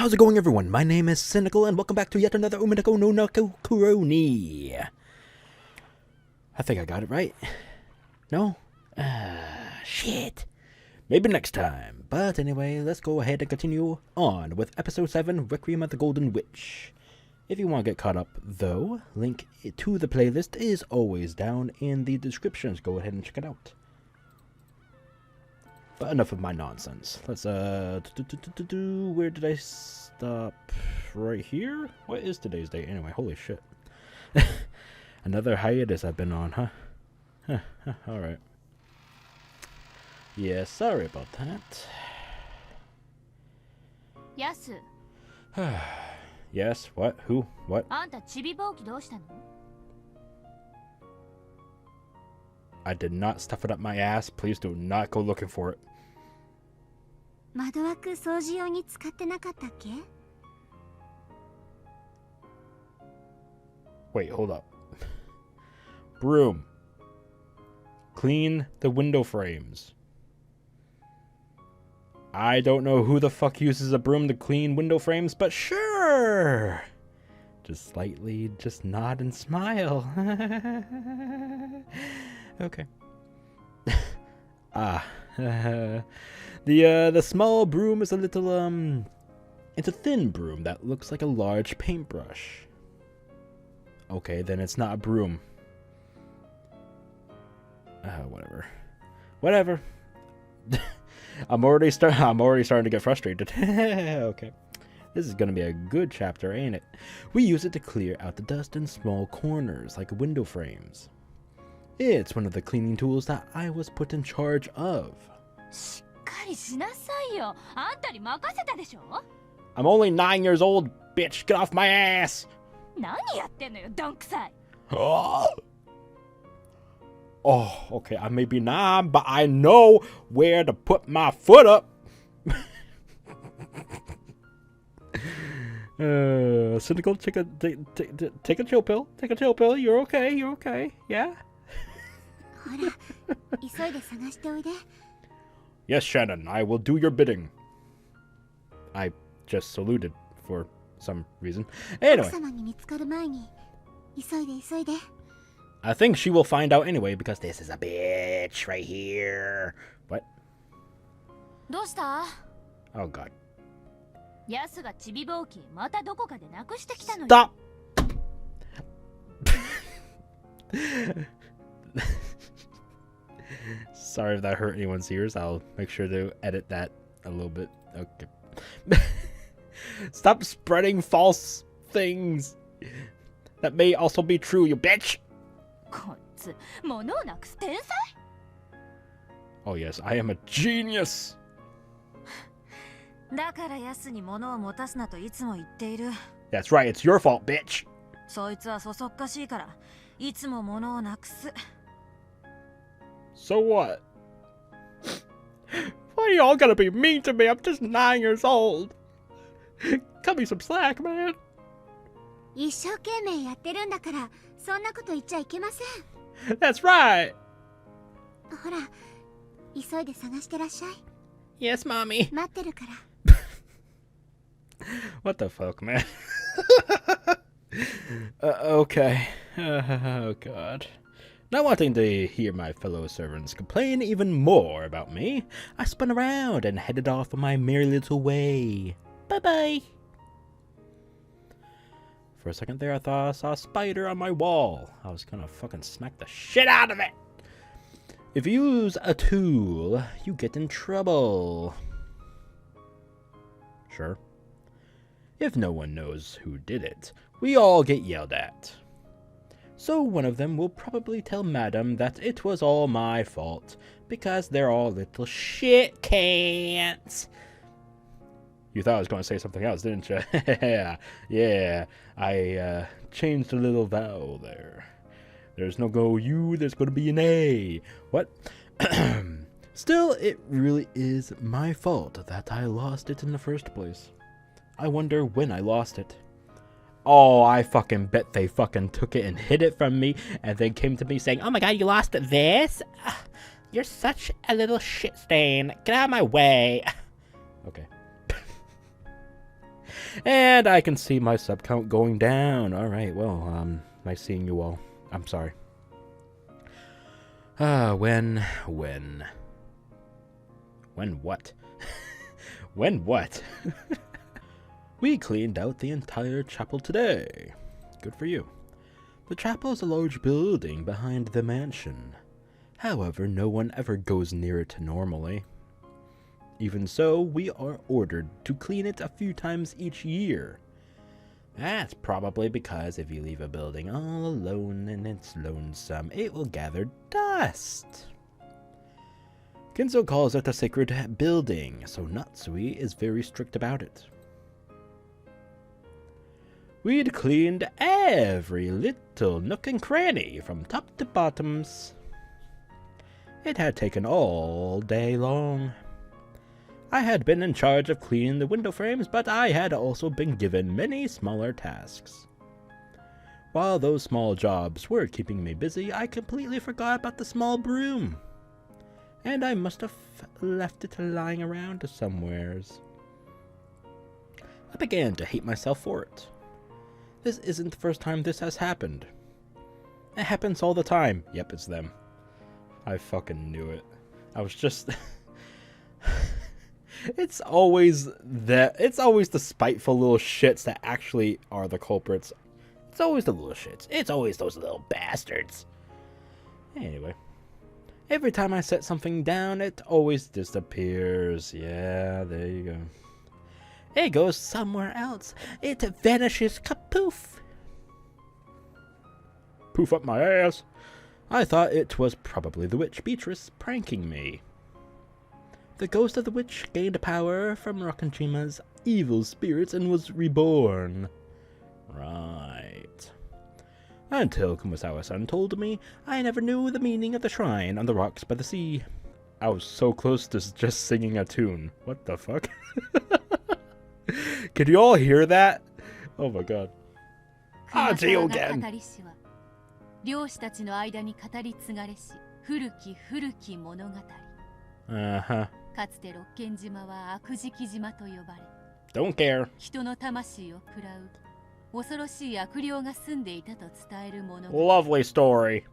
How's it going, everyone? My name is Cynical, and welcome back to yet another Umineko no Naku Koro. I think I got it right. No? Shit. Maybe next time. But anyway, let's go ahead and continue on with episode 7, Requiem of the Golden Witch. If you want to get caught up, though, link to the playlist is always down in the descriptions. Go ahead and check it out. But enough of my nonsense. Let's, where did I stop? Right here? What is today's date anyway? Holy shit. Another hiatus I've been on, huh? Alright. Yeah, sorry about that. Yasu. Yes, what? Who? What? I did not stuff it up my ass. Please do not go looking for it. Wait, hold up. Broom. Clean the window frames. I don't know who the fuck uses a broom to clean window frames, but sure! Just slightly, just nod and smile. Okay. The small broom is a little, it's a thin broom that looks like a large paintbrush. Okay, then it's not a broom. Whatever. I'm already starting to get frustrated. Okay. This is gonna be a good chapter, ain't it? We use it to clear out the dust in small corners, like window frames. It's one of the cleaning tools that I was put in charge of. I'm only 9 years old, bitch! Get off my ass! Oh, okay, I may be 9, but I know where to put my foot up! Cynical, take a chill pill. Take a chill pill. You're okay, yeah? Yes, Shannon, I will do your bidding. I just saluted for some reason. Anyway. I think she will find out anyway, because this is a bitch right here. What? Oh, God. Stop! Sorry if that hurt anyone's ears. I'll make sure to edit that a little bit. Okay. Stop spreading false things. That may also be true, you bitch! Oh yes, I am a genius! That's right, it's your fault, bitch! So what? Why are y'all gonna be mean to me? I'm just 9 years old. Cut me some slack, man. That's right. Yes, mommy. What the fuck, man? Okay. Oh, God. Not wanting to hear my fellow servants complain even more about me, I spun around and headed off on my merry little way. Bye-bye. For a second there, I thought I saw a spider on my wall. I was gonna fucking smack the shit out of it. If you use a tool, you get in trouble. Sure. If no one knows who did it, we all get yelled at. So one of them will probably tell Madam that it was all my fault, because they're all little shit cans. You thought I was going to say something else, didn't you? Yeah, I changed a little vowel there. There's no go U, there's going to be an A. What? Still, it really is my fault that I lost it in the first place. I wonder when I lost it. Oh, I fucking bet they fucking took it and hid it from me, and then came to me saying, "Oh my god, you lost this? You're such a little shit stain. Get out of my way." Okay. And I can see my sub count going down. Alright, well, nice seeing you all. I'm sorry. When what? When what? We cleaned out the entire chapel today. Good for you. The chapel is a large building behind the mansion. However, no one ever goes near it normally. Even so, we are ordered to clean it a few times each year. That's probably because if you leave a building all alone and it's lonesome, it will gather dust. Kinzo calls it a sacred building, so Natsui is very strict about it. We'd cleaned every little nook and cranny from top to bottoms. It had taken all day long. I had been in charge of cleaning the window frames, but I had also been given many smaller tasks. While those small jobs were keeping me busy, I completely forgot about the small broom. And I must have left it lying around somewheres. I began to hate myself for it. This isn't the first time this has happened. It happens all the time. Yep, it's them. I fucking knew it. I was just... It's always the spiteful little shits that actually are the culprits. It's always the little shits. It's always those little bastards. Anyway. Every time I set something down, it always disappears. Yeah, there you go. It goes somewhere else. It vanishes kapoof. Poof up my ass. I thought it was probably the witch Beatrice pranking me. The ghost of the witch gained power from Rokkenjima's evil spirits and was reborn. Right. Until Kumasawa-san told me, I never knew the meaning of the shrine on the rocks by the sea. I was so close to just singing a tune. What the fuck? Can you all hear that? Oh my god. Ah, Geo again! Uh-huh. Don't care. Lovely story.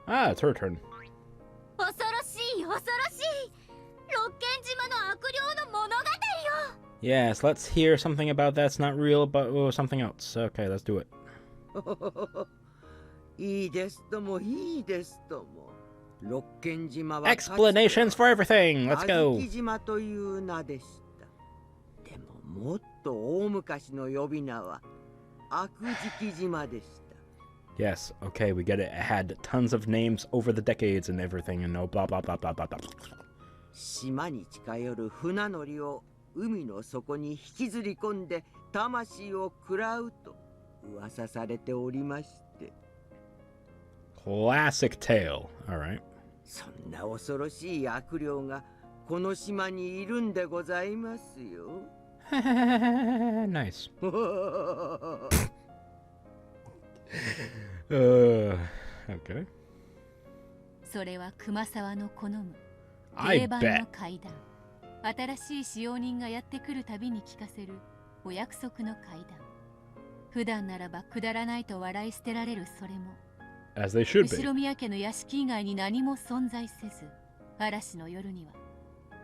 Ah, it's her turn. Yes, let's hear something about that's not real, but something else. Okay, let's do it. Explanations for everything. Let's go. Yes, okay, we get it. It had tons of names over the decades and everything, and no blah blah blah blah blah blah. 島に近寄る船乗りを海の底に引きずり込んで魂を喰らうと噂されておりまして。Classic tale. All right. そんな恐ろしい悪霊がこの島にいるんでございますよ。Nice. Okay. それは熊沢の好む I 定番 bet. の階段。新しい使用人がやってくるたびに聞かせるお約束の階段。普段ならばくだらないと笑い捨てられるそれも。As they should be. 後宮家の屋敷以外に何も存在せず、嵐の夜には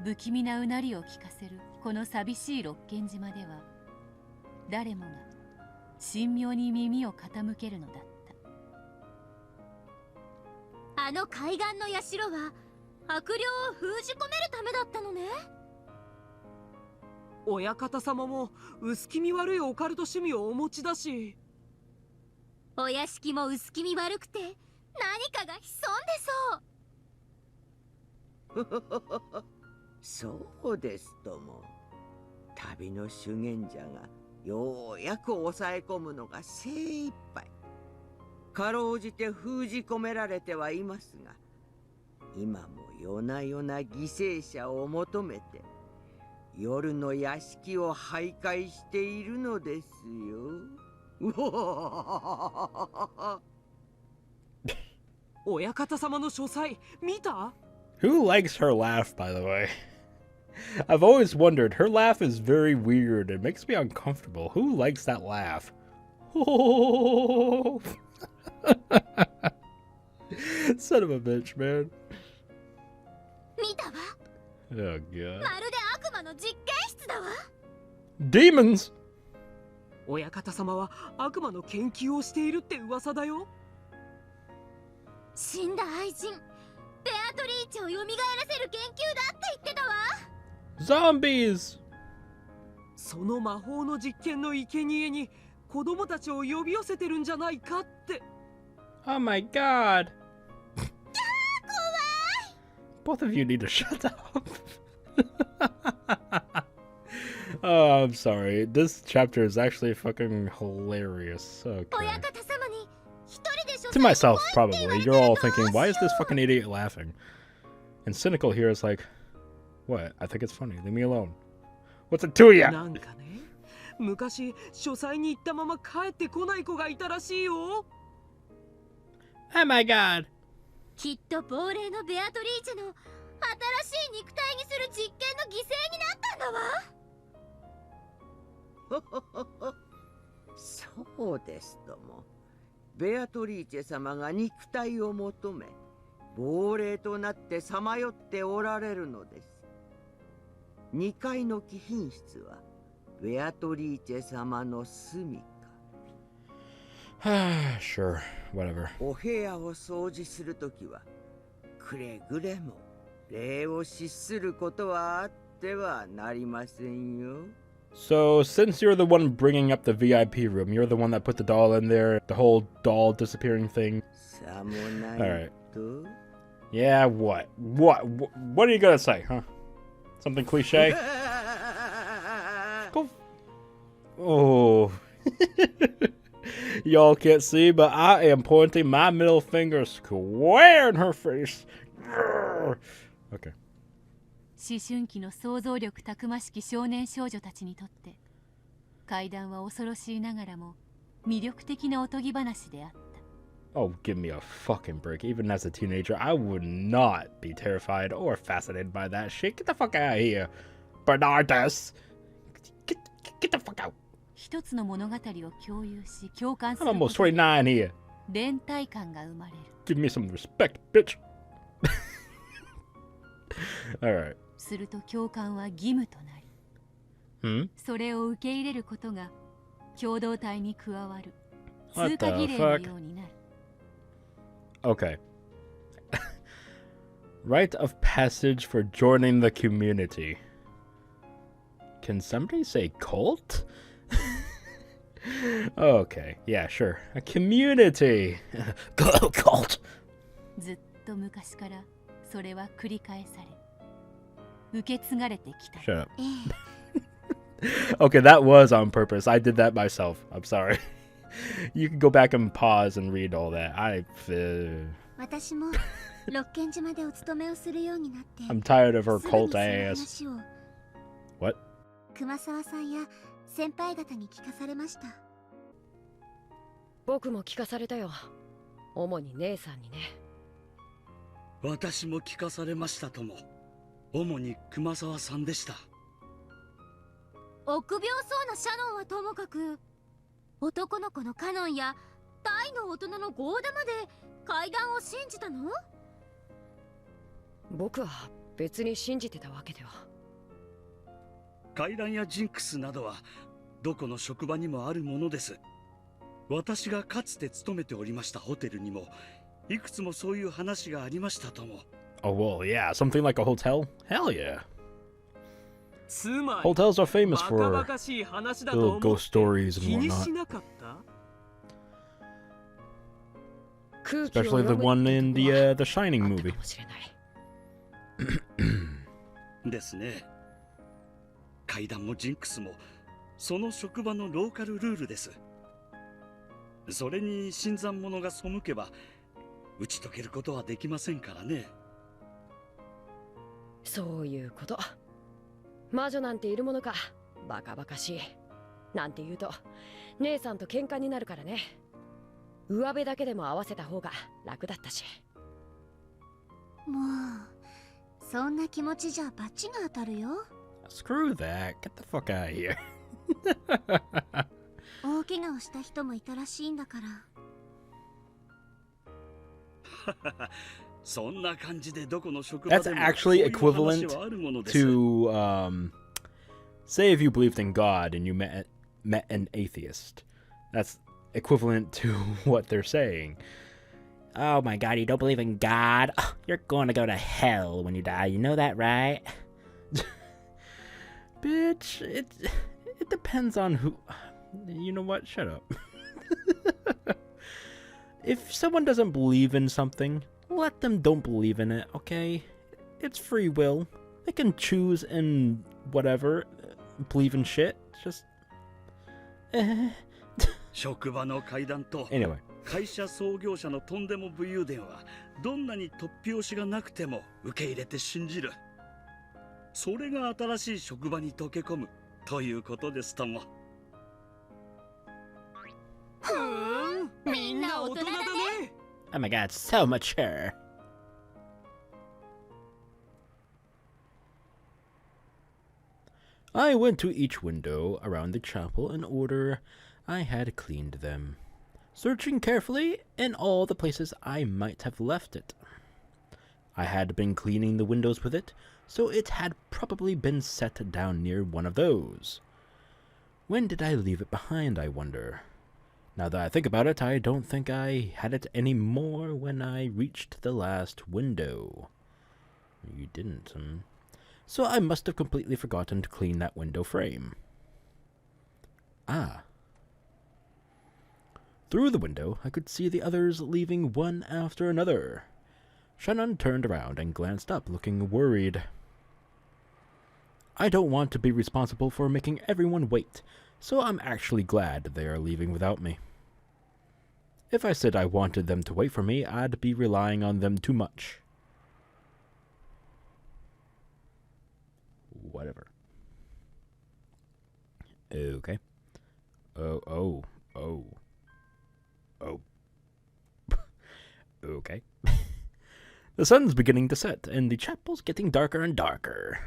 不気味なうなりを聞かせるこの寂しい六軒島では、誰もが神妙に耳を傾けるのだった。あの海岸の社は悪霊を封じ込めるためだったのね。親方様も薄気味悪いオカルト趣味をお持ちだし、お屋敷も薄気味悪くて何かが潜んでそう。そうですとも。旅の修験者がようやく抑え込むのが精一杯。かろうじて封じ込められてはいますが、今も夜な夜な犠牲者を求めて夜の屋敷を徘徊しているのですよ。親方様の書斎見た？ Who likes her laugh, by the way? I've always wondered. Her laugh is very weird. It makes me uncomfortable. Who likes that laugh? Oh. Son of a bitch, man. 見たわ。 Oh god. まるで悪魔の実験室だわ。 Demons. 親方様は悪魔の研究をしているって噂だよ。死んだ愛人ベアトリーチェを蘇らせる研究だって言ってたわ。 Zombies. その魔法の実験の生贄に子供たちを呼び寄せてるんじゃないかって。 Oh my god. Both of you need to shut up. Oh, I'm sorry. This chapter is actually fucking hilarious. Okay. 親方様に一人で書 To myself, probably. You're all thinking, why is this fucking idiot laughing? And Cynical here is like, what? I think it's funny. Leave me alone. What's it to ya? なんかね、昔書斎に行ったまま帰ってこない子がいたらしいよ。 Oh my god. きっと亡霊のベアトリーチェの新しい肉体にする実験の犠牲になったんだわ。そうですとも。ベアトリーチェ様が肉体を求め、亡霊となってさまよっておられるのです。2階の貴賓室はベアトリーチェ様の住みか。Sure, whatever. お部屋を掃除するときは、くれぐれも礼を失することはあってはなりませんよ。 So, since you're the one bringing up the VIP room, you're the one that put the doll in there, the whole doll disappearing thing. さもないと。 Alright. Yeah, what? What are you gonna say, huh? Something cliche? Go. Oh. Y'all can't see, but I am pointing my middle finger square in her face. Okay. 思春期の想像力たくましき少年少女たちにとって怪談は恐ろしいながらも魅力的なおとぎ話であった。 Oh, give me a fucking break. Even as a teenager, I would not be terrified or fascinated by that shit. Get the fuck out of here, Bernardus. Get the fuck out. 一つの物語を共有し共感す I'm る almost ことで 29 here. 連帯感が生まれる。 Give me some respect, bitch. Alright. すると共感は義務となり、 Hmm? それを受け入れることが共同体に加わる What 通過 the 儀礼のようになる。 Okay. Rite of passage for joining the community. Can somebody say cult? Okay, yeah, sure. A community. Cult. ずっと昔からそれは繰り返され受け継がれてきた。 Shut up. Okay, that was on purpose. I did that myself. I'm sorry. You can go back and pause and read all that. 私もロッケン島でお勤めをするようになって I'm tired of her すぐに cult その ass. 話を What? 熊沢さんや先輩方に聞かされました。僕も聞かされたよ。主に姉さんにね。私も聞かされましたとも。主に熊沢さんでした。臆病そうなシャノンはともかく、男の子のカノンや大の大人のゴーダまで怪談を信じたの？僕は別に信じてたわけでは。怪談やジンクスなどはどこの職場にもあるものです。私がかつて勤めておりましたホテルにもいくつもそういう話がありましたとも。 Oh, well, yeah. Something like a hotel? Hell yeah. つまり Hotels are famous バカ for バカしい話だと little 思って ghost stories 気 and に whatnot. しなかった？空気を Especially the 読む one って in とこは the Shining あった movie. かもしれない。ですね。怪談もジンクスもその職場のローカルルールです。それに新参者が背けば打ち解けることはできませんからね。そういうこと。魔女なんているものか。バカバカしい。なんて言うと姉さんと喧嘩になるからね。上辺だけでも合わせた方が楽だったし。もうそんな気持ちじゃバチが当たるよ。 Screw that. Get the fuck out of here. 大怪我をした人もいたらしいんだから。そんな感じでどこの職場 That's でも actually そういう話 equivalent はあるものです。 to say if you believed in God and you met an atheist. That's equivalent to what they're saying. Oh my god, you don't believe in God? You're going to go to hell when you die. You know that, right? Bitch, it depends on who. You know what? Shut up. If someone doesn't believe in something, let them don't believe in it, okay? It's free will. They can choose and whatever, believe in shit. Just 職場の階段と anyway. 会社創業者のとんでも武勇伝はどんなに突拍子がなくても受け入れて信じる。それが新しい職場に溶け込むということですとも。みんな大人だね。 Oh my god, so mature. I went to each window around the chapel in order I had cleaned them, searching carefully in all the places I might have left it. I had been cleaning the windows with it, so it had probably been set down near one of those. When did I leave it behind, I wonder? Now that I think about it, I don't think I had it any more when I reached the last window. You didn't, So I must have completely forgotten to clean that window frame. Ah. Through the window, I could see the others leaving one after another. Shannon turned around and glanced up, looking worried. I don't want to be responsible for making everyone wait, so I'm actually glad they are leaving without me. If I said I wanted them to wait for me, I'd be relying on them too much. Whatever. Okay. Oh. Okay. The sun's beginning to set, and the chapel's getting darker and darker.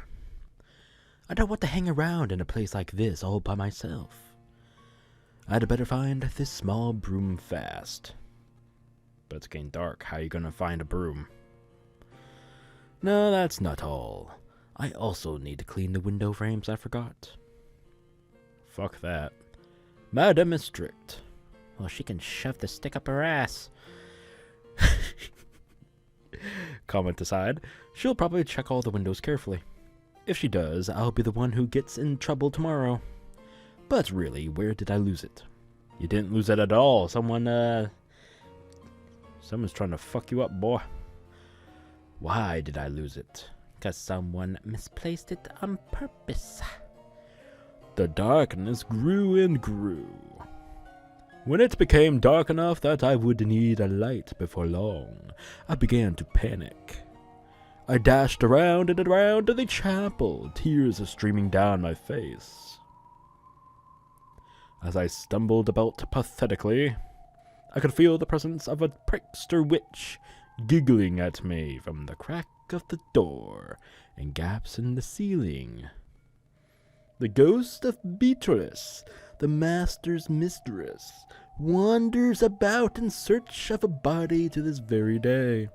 I don't want to hang around in a place like this all by myself. I'd better find this small broom fast. But it's getting dark. How are you gonna find a broom? No, that's not all. I also need to clean the window frames I forgot. Fuck that. Madam is strict. Well, she can shove the stick up her ass. Comment aside, she'll probably check all the windows carefully. If she does, I'll be the one who gets in trouble tomorrow. But really, where did I lose it? You didn't lose it at all. Someone's trying to fuck you up, boy. Why did I lose it? Because someone misplaced it on purpose. The darkness grew and grew. When it became dark enough that I would need a light before long, I began to panic. I dashed around and around in the chapel, tears streaming down my face. As I stumbled about pathetically, I could feel the presence of a prankster witch giggling at me from the crack of the door and gaps in the ceiling. The ghost of Beatrice, the master's mistress, wanders about in search of a body to this very day.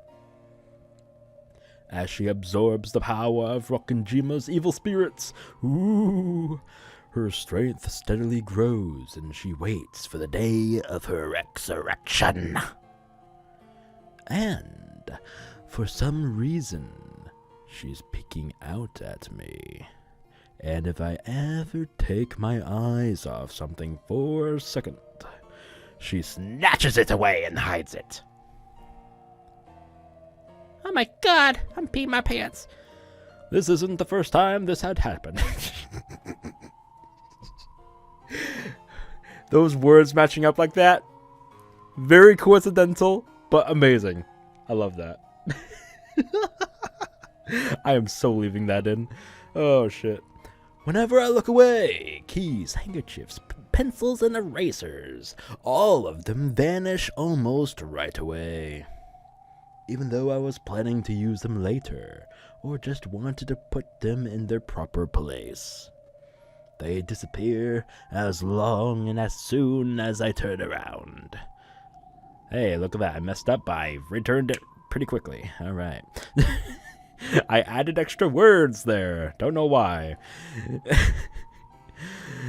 As she absorbs the power of Rokkenjima's evil spirits, her strength steadily grows, and she waits for the day of her resurrection. And, for some reason, she's peeking out at me. And if I ever take my eyes off something for a second, she snatches it away and hides it. Oh my god, I'm peeing my pants. This isn't the first time this had happened. Those words matching up like that, very coincidental, but amazing. I love that. I am so leaving that in. Oh shit. Whenever I look away, keys, handkerchiefs, pencils, and erasers, all of them vanish almost right away. even though I was planning to use them later, or just wanted to put them in their proper place. They disappear as long and as soon as I turn around. Hey, look at that. I messed up. I returned it pretty quickly. All right. I added extra words there. Don't know why.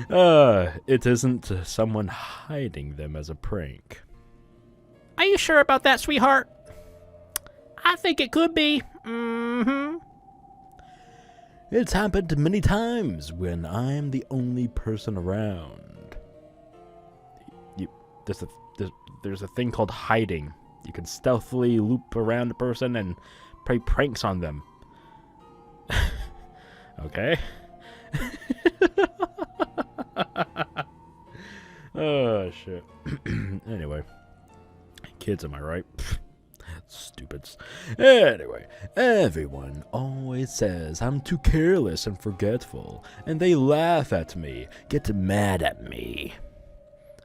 It isn't someone hiding them as a prank. Are you sure about that, sweetheart? I think it could be. Mm-hmm. It's happened many times when I'm the only person around. There's a thing called hiding. You can stealthily loop around a person and play pranks on them. Okay. Oh, shit. Anyway. Kids, am I right? Stupids. Anyway, everyone always says I'm too careless and forgetful, and they laugh at me, get mad at me.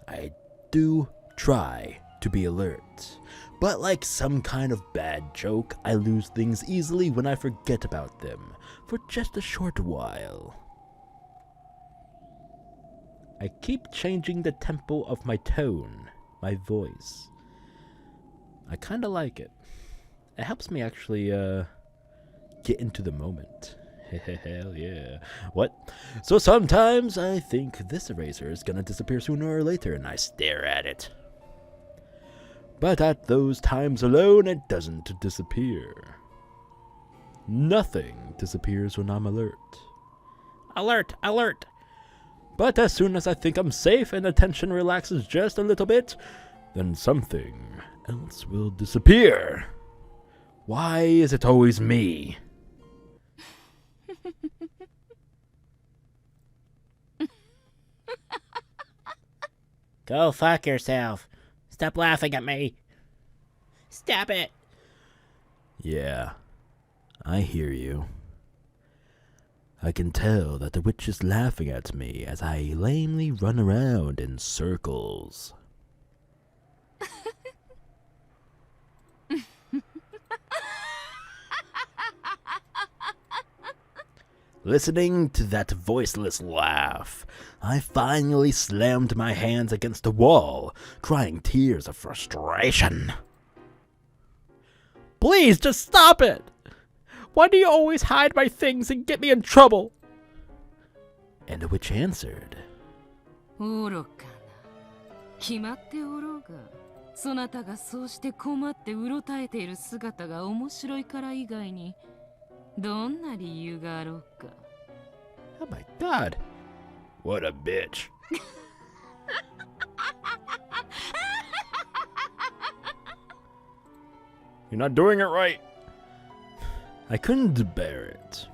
I do try to be alert, but like some kind of bad joke, I lose things easily when I forget about them for just a short while. I keep changing the tempo of my tone, my voice. I kinda like it. It helps me actually, get into the moment. Hell yeah. What? So sometimes I think this eraser is gonna disappear sooner or later, and I stare at it. But at those times alone, it doesn't disappear. Nothing disappears when I'm alert. Alert, alert. But as soon as I think I'm safe and the tension relaxes just a little bit, then something else will disappear. Why is it always me? Go fuck yourself. Stop laughing at me. Stop it. Yeah, I hear you. I can tell that the witch is laughing at me as I lamely run around in circles. Listening to that voiceless laugh, I finally slammed my hands against the wall, crying tears of frustration. Please, just stop it! Why do you always hide my things and get me in trouble? And the witch answered, 愚かな。決まっておろうが、そなたがそうして困ってうろたえている姿が面白いから以外に、どんな理由があろうか。Oh my god. What a bitch. You're not doing it right. I couldn't bear it.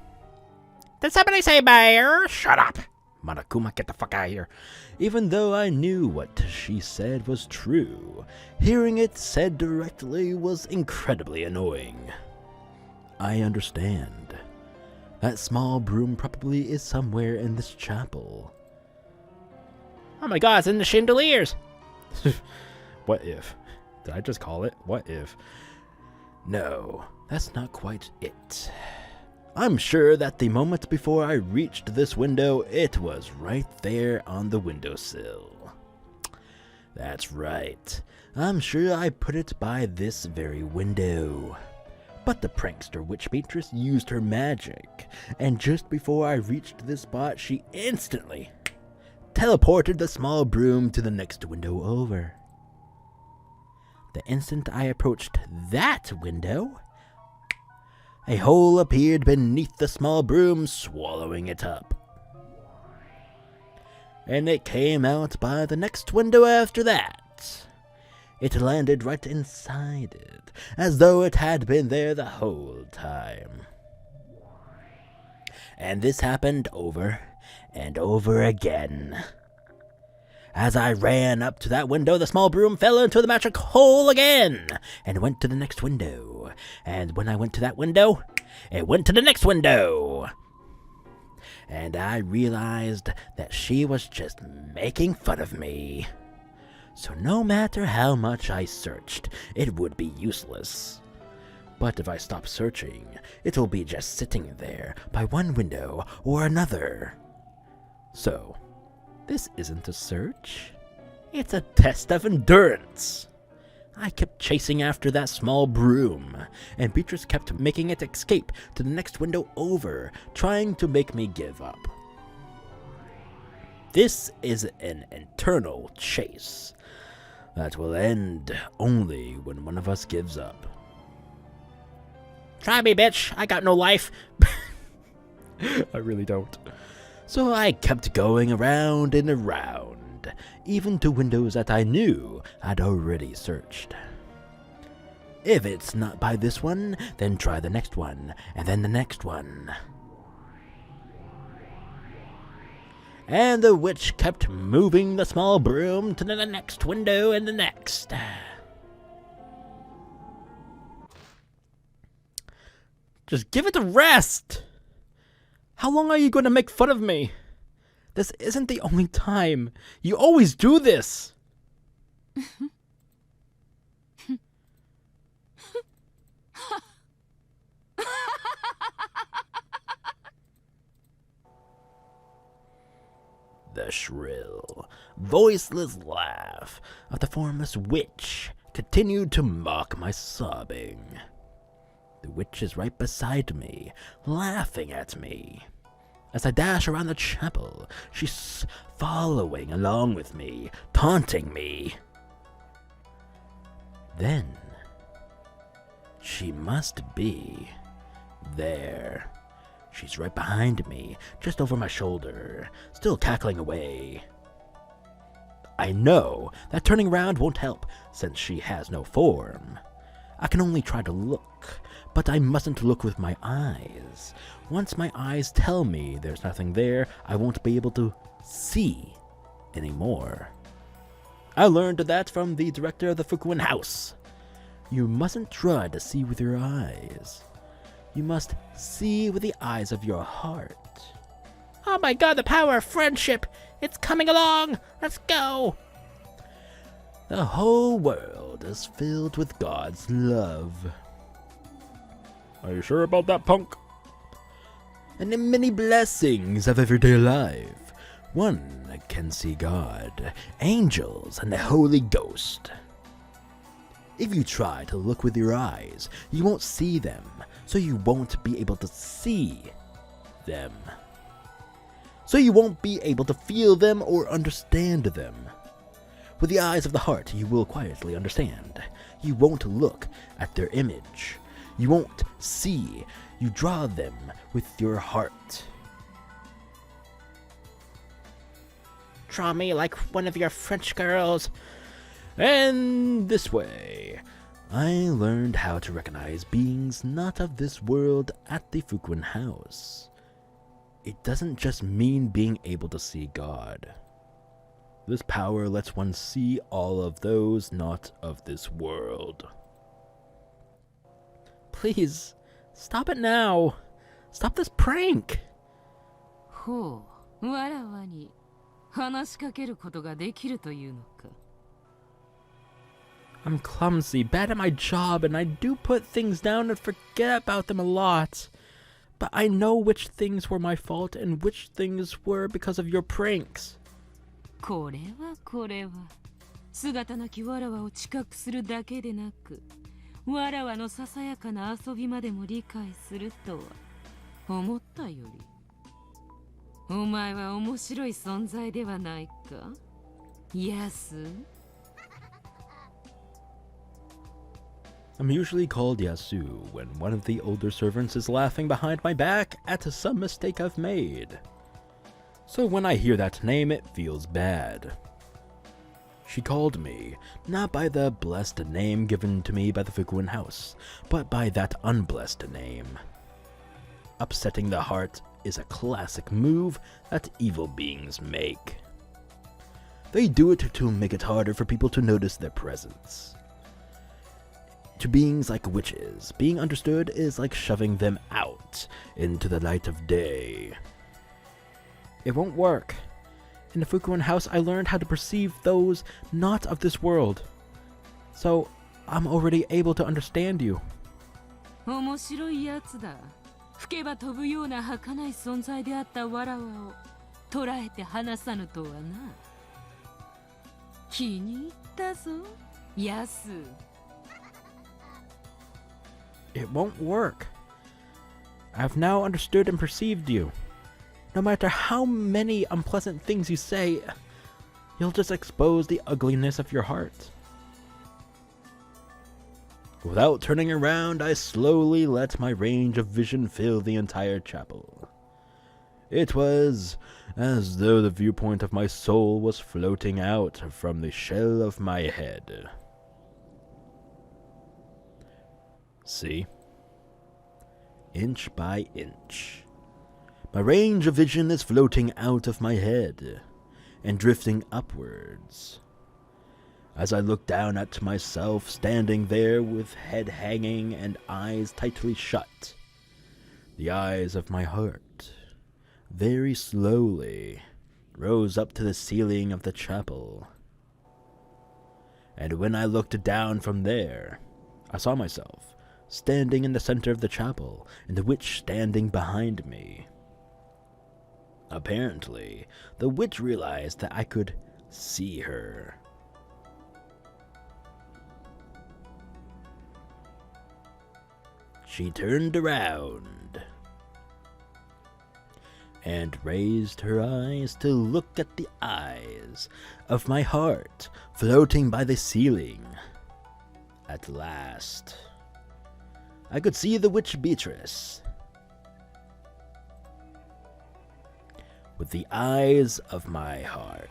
Did somebody say bear? Shut up. Monokuma, get the fuck out of here. Even though I knew what she said was true, hearing it said directly was incredibly annoying. I understand. That small broom probably is somewhere in this chapel. Oh my god, it's in the chandeliers. What if? Did I just call it? What if? No, that's not quite it. I'm sure that the moment before I reached this window, it was right there on the windowsill. That's right. I'm sure I put it by this very window. But the prankster witch Beatrice used her magic, and just before I reached this spot, she instantly teleported the small broom to the next window over. The instant I approached that window, a hole appeared beneath the small broom, swallowing it up. And it came out by the next window after that. It landed right inside it, as though it had been there the whole time. And this happened over and over again. As I ran up to that window, the small broom fell into the magic hole again, and went to the next window. And when I went to that window, it went to the next window. And I realized that she was just making fun of me. So no matter how much I searched, it would be useless. But if I stop searching, it will be just sitting there by one window or another. So, this isn't a search. It's a test of endurance. I kept chasing after that small broom, and Beatrice kept making it escape to the next window over, trying to make me give up. This is an eternal chase that will end only when one of us gives up. Try me, bitch. I got no life. I really don't. So I kept going around and around, even to windows that I knew I'd already searched. If it's not by this one, then try the next one, and then the next one. And the witch kept moving the small broom to the next window and the next. Just give it a rest! How long are you going to make fun of me? This isn't the only time. You always do this! The shrill, voiceless laugh of the formless witch continued to mock my sobbing. The witch is right beside me, laughing at me. As I dash around the chapel, she's following along with me, taunting me. Then, she must be there. She's right behind me, just over my shoulder, still cackling away. I know that turning around won't help, since she has no form. I can only try to look, but I mustn't look with my eyes. Once my eyes tell me there's nothing there, I won't be able to see anymore. I learned that from the director of the Fukuen House. You mustn't try to see with your eyes. You must see with the eyes of your heart. Oh my god, the power of friendship! It's coming along! Let's go! The whole world is filled with God's love. Are you sure about that, punk? And the many blessings of everyday life, one can see God, angels, and the Holy Ghost. If you try to look with your eyes, you won't see them, so you won't be able to see them. So you won't be able to feel them or understand them. With the eyes of the heart, you will quietly understand. You won't look at their image. You won't see. You draw them with your heart. Draw me like one of your French girls. And this way, I learned how to recognize beings not of this world at the Fukuen House. It doesn't just mean being able to see God. This power lets one see all of those not of this world. Please, stop it now. Stop this prank. ほう、わらわに話しかけることができるというのか。I'm clumsy, bad at my job, and I do put things down and forget about them a lot. But I know which things were my fault and which things were because of your pranks. これは姿なきわらわを知覚するだけでなく、わらわのささやかな遊びまでも理解するとは思ったより、お前は面白い存在ではないか、ヤス。I'm usually called Yasu when one of the older servants is laughing behind my back at some mistake I've made. So when I hear that name, it feels bad. She called me, not by the blessed name given to me by the Fukuen House, but by that unblessed name. Upsetting the heart is a classic move that evil beings make. They do it to make it harder for people to notice their presence. To beings like witches, being understood is like shoving them out into the light of day. It won't work. In the Fukuen House, I learned how to perceive those not of this world. So, I'm already able to understand you. 面白いやつだ。吹けば飛ぶような儚い存在であったわらわを捕らえて離さぬとはな。気に入ったぞ、ヤス。It won't work. I've now understood and perceived you. No matter how many unpleasant things you say, you'll just expose the ugliness of your heart. Without turning around, I slowly let my range of vision fill the entire chapel. It was as though the viewpoint of my soul was floating out from the shell of my head. See? Inch by inch. My range of vision is floating out of my head and drifting upwards. As I look down at myself standing there with head hanging and eyes tightly shut, the eyes of my heart very slowly rose up to the ceiling of the chapel. And when I looked down from there, I saw myself standing in the center of the chapel and the witch standing behind me. Apparently, the witch realized that I could see her. She turned around and raised her eyes to look at the eyes of my heart floating by the ceiling. At last, I could see the witch Beatrice with the eyes of my heart.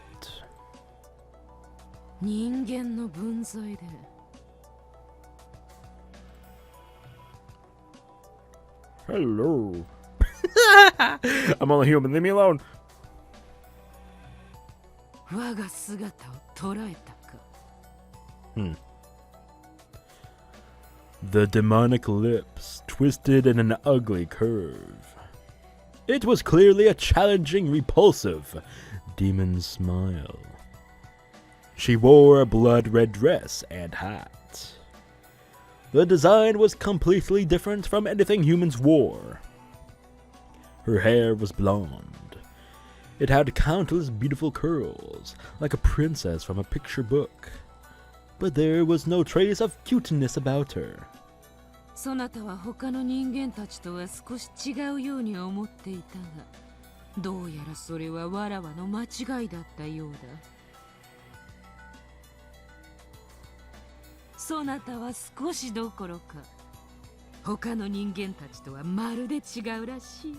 人間の分際で Hello. I'm only human, leave me alone. 我が姿を捉えたか。The demonic lips twisted in an ugly curve. It was clearly a challenging, repulsive demon smile. She wore a blood-red dress and hat. The design was completely different from anything humans wore. Her hair was blonde. It had countless beautiful curls, like a princess from a picture book. But there was no trace of cuteness about her. そなたは他の人間たちとは少し違うように思っていたが、どうやらそれはわらわの間違いだったようだ。そなたは少しどころか、他の人間たちとはまるで違うらしい。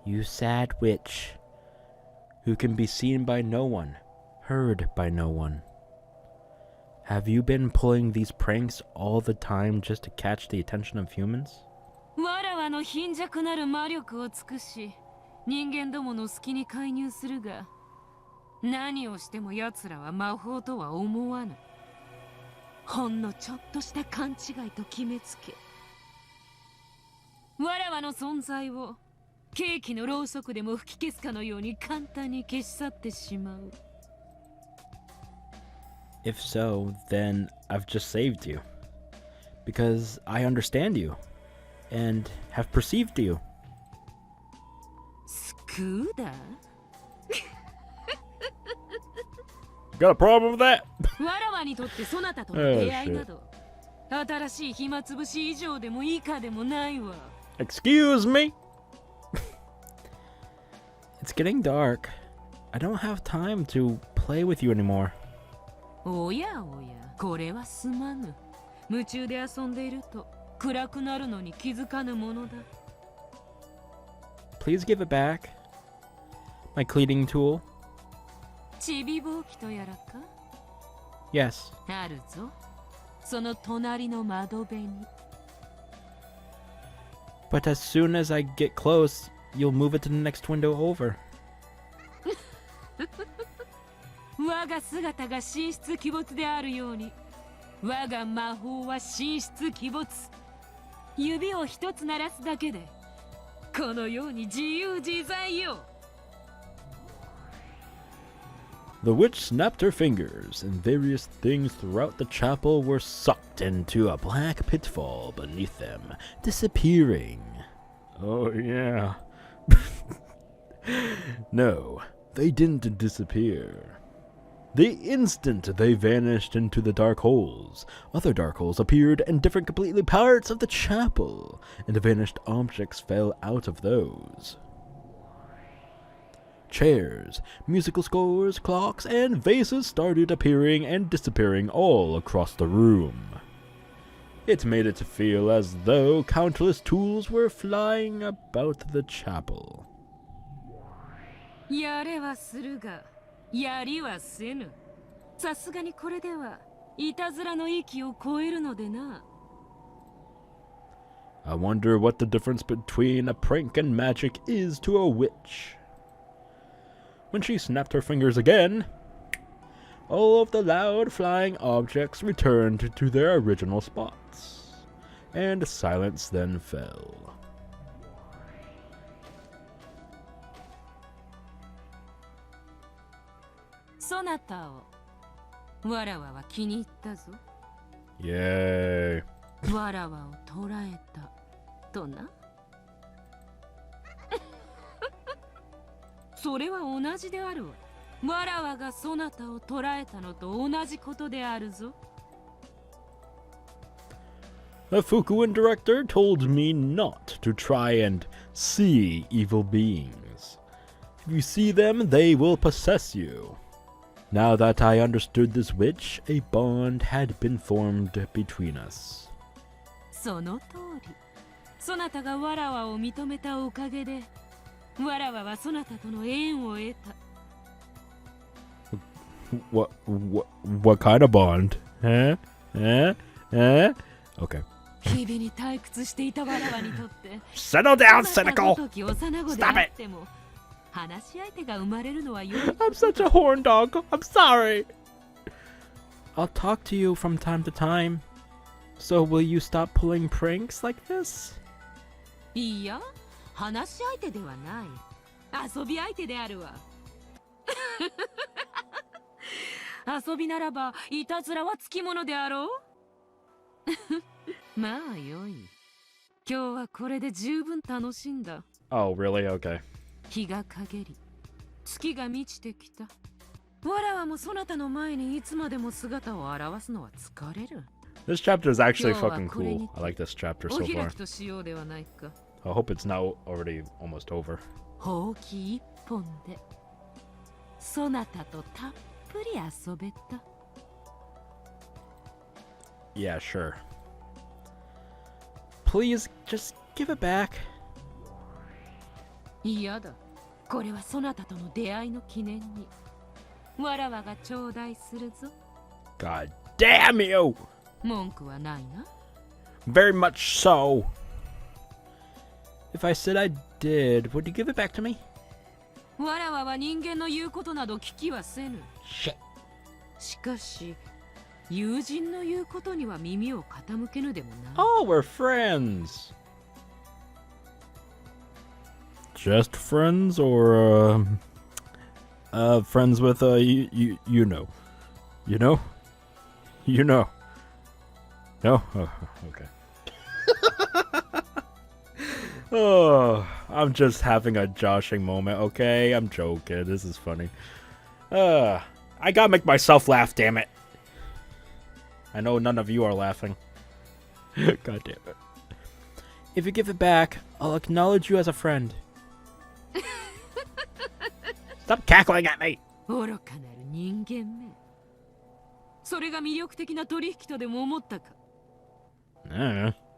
You sad witch, who can be seen by no one, heard by no one. Have you been pulling these pranks all the time just to catch the attention of humans? わらわの貧弱なる魔力を尽くし、人間どもの隙に介入するが、何をしても奴らは魔法とは思わぬ。ほんのちょっとした勘違いと決めつけ、わらわの存在をケーキのろうそくでも吹き消すかのように簡単に消し去ってしまう。If so, then I've just saved you. Because I understand you, and have perceived you. 救うだ Got a problem with that? わらわにとってそなたとの出会いなど、新しい暇つぶし以上でも以下でもないわ。Excuse me? It's getting dark. I don't have time to play with you anymore. おやおや、これはすまぬ。夢中で遊んでいると暗くなるのに気づかぬものだ。Please give it back. My cleaning tool. ちびぼうきとやらか Yes. あるぞ。その隣の窓辺に。But as soon as I get close, you'll move it to the next window over. 我が姿が神出鬼没であるように、我が魔法は神出鬼没。指を一つ鳴らすだけで、このように自由自在よ。The witch snapped her fingers, and various things throughout the chapel were sucked into a black pitfall beneath them, disappearing. Oh, yeah. No, they didn't disappear. The instant they vanished into the dark holes, other dark holes appeared in different completely parts of the chapel, and vanished objects fell out of those. Chairs, musical scores, clocks, and vases started appearing and disappearing all across the room. It made it feel as though countless tools were flying about the chapel. やれはするが、やりはせぬ。さすがにこれではいたずらの域を超えるのでな。I wonder what the difference between a prank and magic is to a witch. When she snapped her fingers again, all of the loud flying objects returned to their original spots, and silence then fell. そなたをわらわは気に入ったぞ。Yay. わらわを捕らえたとな。それは同じであるわ。わらわがそなたを捕らえたのと同じことであるぞ。The Fukuin director told me not to try and see evil beings. If you see them, they will possess you. Now that I understood this witch, a bond had been formed between us. その通り。そなたがわらわを認めたおかげで、わらわはそなたとの縁を得た。What kind of bond? Huh? Okay. 日々に退屈していたわらわにとって、Settle down, cynical! Stop it! 話し相手が生まれるのはよい。I'm such a horn dog. I'm sorry. I'll talk to you from time to time. So will you stop pulling pranks like this? いや、話し相手ではない。遊び相手であるわ。遊びならば、いたずらはつきものであろう。まあよい。今日はこれで十分楽しんだ。Oh, really? Okay. 日が陰り、月が満ちてきた。わらわもそなたの前にいつまでも姿を現すのは疲れる。This chapter is actually fucking cool. I like this chapter so お開 far. きとしようではないか。I hope it's now already almost over. ほうき一本で、そなたとたっぷり遊べた。Yeah, sure. Please, just give it back. 嫌だ。これはそなたとの出会いの記念に。わらわが頂戴するぞ。God damn you! 文句はないな。Very much so. If I said I did, would you give it back to me? わらわは人間の言うことなど聞きはせぬ。Shit. しかし、友人の言うことには耳を傾けぬでもな。Oh, we're friends. Just friends, or friends with you know, No, oh, okay. Oh, I'm just having a joshing moment. Okay, I'm joking. This is funny. I gotta make myself laugh. Damn it. I know none of you are laughing. God damn it. If you give it back, I'll acknowledge you as a friend. Stop cackling at me! 愚かなる人間め。それが魅力的な取引とでも思ったか。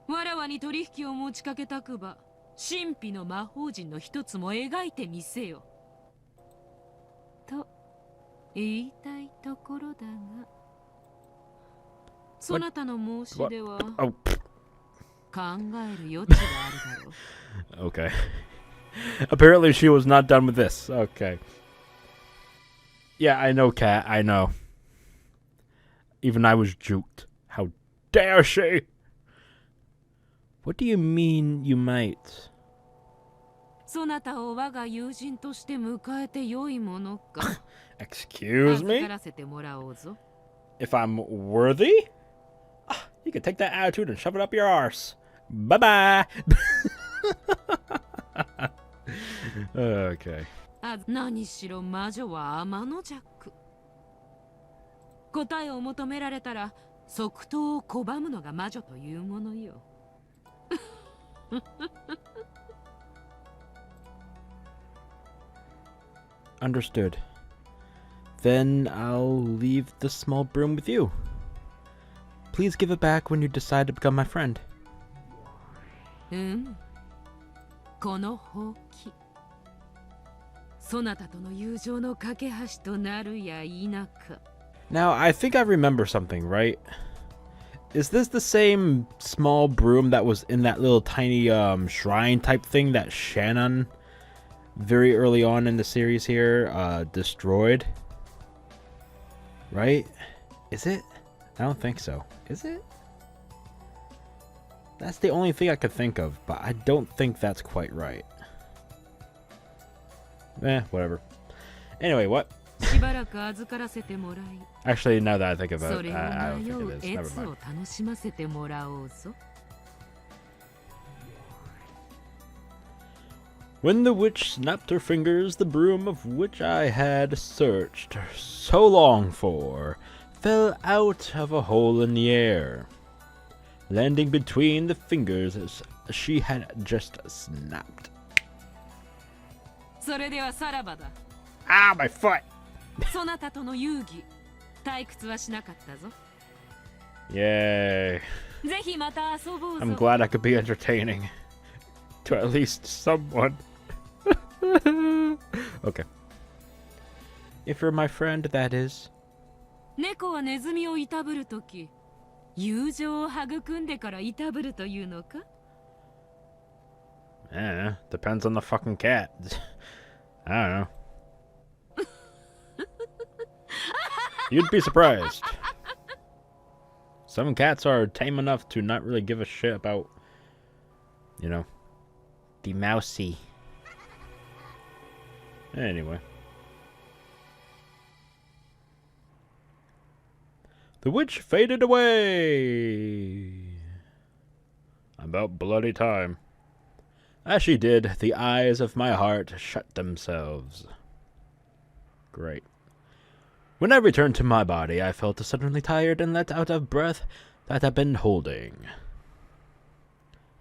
わらわに取引を持ちかけたくば、神秘の魔法陣の一つも描いてみせよ。と言いたいところだが、そなたの申し出は考える余地があるだろう。Okay. Apparently she was not done with this. Okay. Yeah, I know, Kat. I know. Even I was juked. How dare she? What do you mean you might? そなたを我が友人として迎えてよいものか。Excuse 預 me? からせてもらおうぞ。 If I'm worthy? Ah, you can take that attitude and shove it up your arse. Bye bye. Okay. 何しろ魔女は天の弱。答えを求められたら即答を拒むのが魔女というものよ。Understood. Then I'll leave the small broom with you. Please give it back when you decide to become my friend. このほうき、そなたとの友情の架け橋となるや否か。 Now, I think I remember something, right? Is this the same small broom that was in that little tiny shrine type thing that Shannon, very early on in the series here, destroyed? Right? Is it? I don't think so. Is it? That's the only thing I could think of, but I don't think that's quite right. Whatever. Anyway, what? しばらく預からせてもらい、 Actually, now that I think about そ it, れを I 迷 don't う think it is. 越 Never を mind. 楽しませてもらおうぞ。 When the witch snapped her fingers, the broom of which I had searched so long for fell out of a hole in the air, landing between the fingers as she had just snapped. それではさらばだ。 Ah, my foot! そなたとの遊戯、退屈はしなかったぞ。 Yay. ぜひまた遊ぼうぞ。 I'm glad I could be entertaining. To at least someone. Okay. If you're my friend, that is. 猫はネズミをいたぶるとき、友情を育んでからいたぶるというのか？ Depends on the fucking cat. I don't know. You'd be surprised. Some cats are tame enough to not really give a shit about, you know, the mousy. Anyway. The witch faded away. About bloody time. As she did, the eyes of my heart shut themselves. Great. When I returned to my body, I felt suddenly tired and let out of breath that I'd been holding.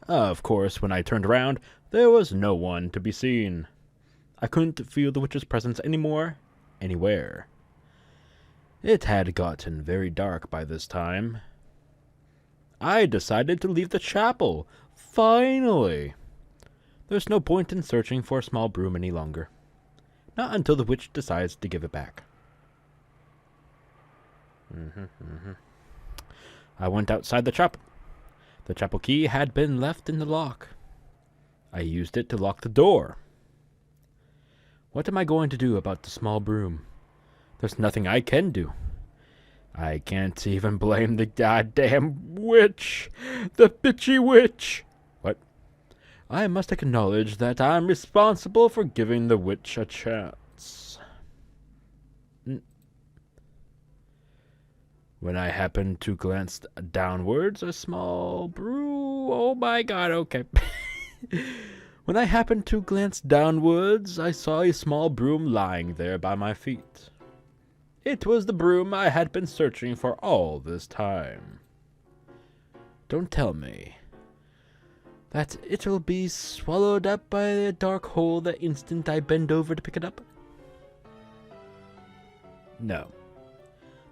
Of course, when I turned around, there was no one to be seen. I couldn't feel the witch's presence anymore, anywhere. It had gotten very dark by this time. I decided to leave the chapel. Finally! There's no point in searching for a small broom any longer. Not until the witch decides to give it back. I went outside the chapel. The chapel key had been left in the lock. I used it to lock the door. What am I going to do about the small broom? There's nothing I can do. I can't even blame the goddamn witch! The bitchy witch! What? I must acknowledge that I'm responsible for giving the witch a chance. When I happened to glance downwards, a small broom... Oh my god, okay. When I happened to glance downwards, I saw a small broom lying there by my feet. It was the broom I had been searching for all this time. Don't tell me that it'll be swallowed up by a dark hole the instant I bend over to pick it up. No.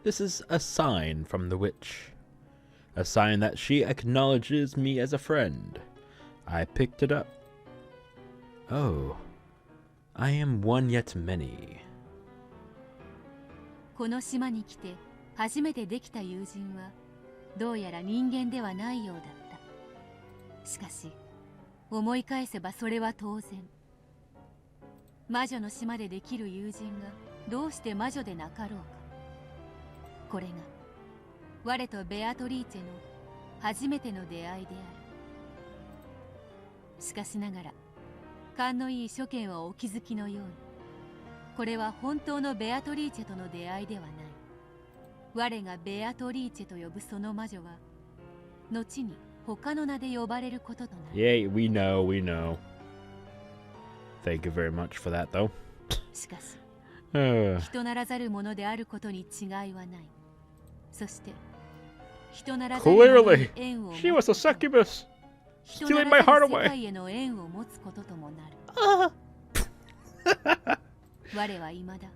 This is a sign from the witch. A sign that she acknowledges me as a friend. I picked it up. Oh, I am one yet many. この島に来て初めてできた友人はどうやら人間ではないようだった。しかし思い返せばそれは当然。魔女の島でできる友人がどうして魔女でなかろうか。これが我とベアトリーチェの初めての出会いである。しかしながら勘のいい諸見はお気づきのように、これは本当のベアトリーチェとの出会いではない。我がベアトリーチェと呼ぶその魔女は後に他の名で呼ばれることとなる。 Yeah, we know. Thank you very much for that, though. しかし Uh, 人ならざるものであることに違いはない。そして人ならざるものに縁を持つ she was a succubus. 人な stealing ら my ざ heart る away. 世界への縁を持つことともなる。我は未だ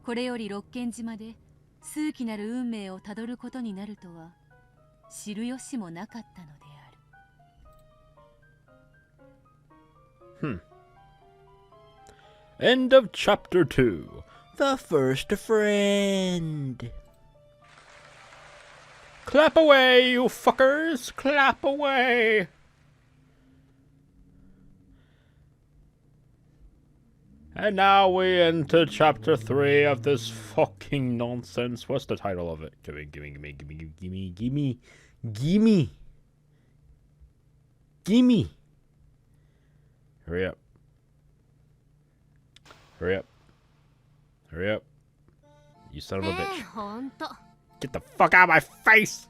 これより六軒島で数奇なる運命をたどることになるとは知る由もなかったのである。End of chapter 2. The first friend. Clap away, you fuckers! Clap away! And now we enter chapter 3 of this fucking nonsense. What's the title of it? Gimme. Hurry up. You son of a bitch. ほんと Get the fuck out of my face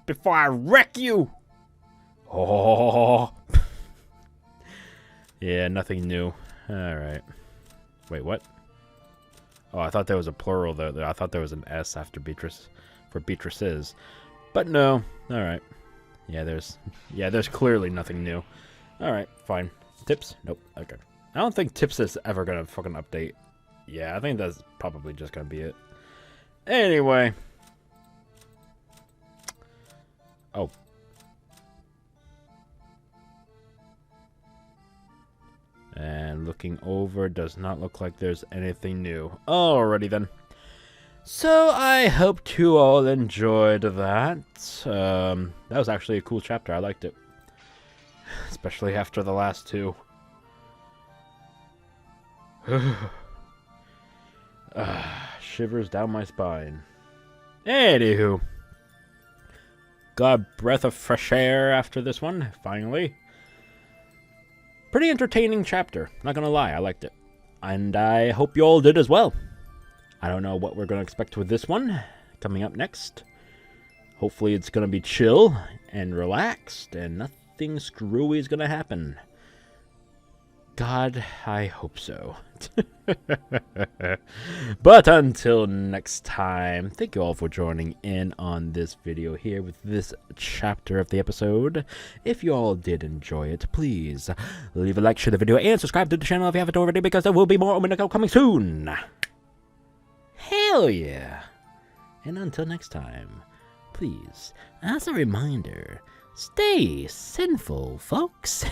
before I wreck you! Oh. Yeah, nothing new. Alright. Wait, what? Oh, I thought there was a plural there. I thought there was an S after Beatrice for Beatrices. But no. Alright. Yeah, there's clearly nothing new. Alright, fine. Tips? Nope. Okay. I don't think Tips is ever gonna fucking update. Yeah, I think that's probably just gonna be it. Anyway. Oh. And looking over, does not look like there's anything new. Alrighty then. So I hope you all enjoyed that. That was actually a cool chapter. I liked it. Especially after the last two. Shivers down my spine. Anywho. Got a breath of fresh air after this one, finally. Pretty entertaining chapter, not gonna lie, I liked it. And I hope you all did as well. I don't know what we're gonna expect with this one coming up next. Hopefully it's gonna be chill and relaxed and nothing screwy is gonna happen. God, I hope so. But until next time, thank you all for joining in on this video here with this chapter of the episode. If you all did enjoy it, please leave a like, share the video, and subscribe to the channel if you haven't already, because there will be more Umineko coming soon. Hell yeah. And until next time, please, as a reminder, stay sinful, folks.